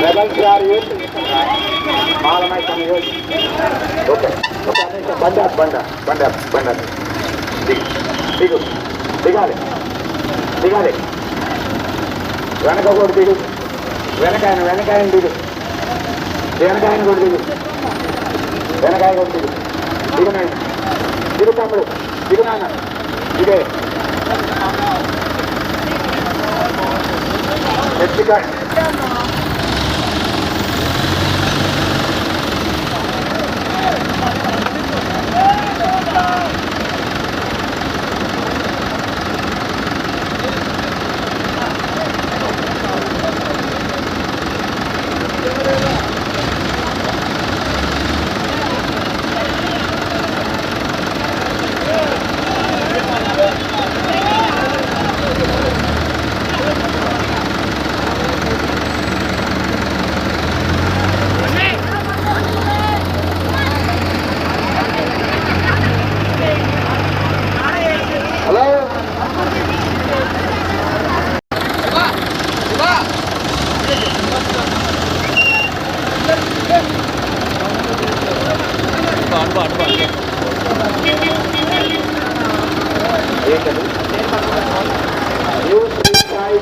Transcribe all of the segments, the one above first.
Rebels గారు youth మాలమైతం youth. Okay బండ బండ బండ బండ దిగు దిగాలి దిగాలి. వెనక కూడా దిగు, వెనకాయన దిగు, వెనకాయన కూడా దిగు, వెనకాయ కూడా దిగు, దిగునండి దిగు తమ్ముడు దిగు నాన్న ఇదే ఎత్తికాయ.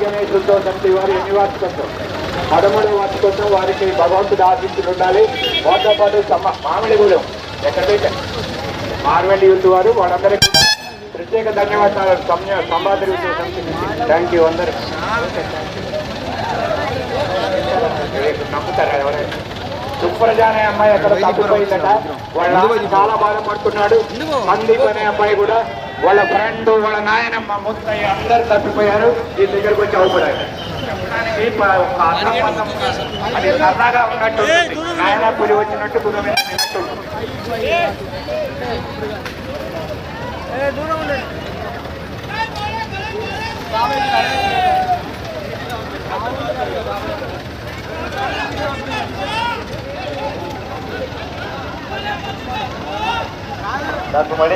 గణేశులతో సమితి వారి ఎన్ని వార్షికోత్సవం 13వ వార్షికోత్సవం వారికి భగవంతుడు ఆశీస్సులు ఉండాలి. వాటితో పాటు మామిడిగూడెం ఎక్కడైతే మార్వెల్ యూత్ వారు వాళ్ళందరికీ ప్రత్యేక ధన్యవాదాలు. సంబాధి సమితి థ్యాంక్ యూ అందరు. నమ్ముతారా ఎవరైనా? సుప్రజ అనే అమ్మాయి అక్కడ తప్పిపోయిందట, వాళ్ళ చాలా బాధపడుతున్నాడు. సందీప్ అనే అమ్మాయి కూడా వాళ్ళ ఫ్రెండ్ వాళ్ళ నాయనమ్మ ముత్తయ్య అందరు తప్పిపోయారు. ఈ దగ్గరకు వచ్చి అవపడారు. అది సరదాగా ఉన్నట్టు నాయన పులి వచ్చినట్టు గురు విన్నట్టు. మళ్ళీ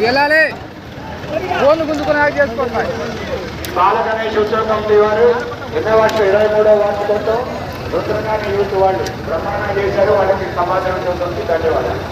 వెళ్ళాలి ఫోన్లు గుంజుకొని యాక్ట్ చేసుకుంటున్నాయి. బాల గణేష్ ఉత్సవ కమిటీ వారు 23వ వార్షికోత్సవం రుద్రగాని యూత్ వాళ్ళు ప్రమాణం చేశారు. వాళ్ళకి సమాధానం ధన్యవాదాలు.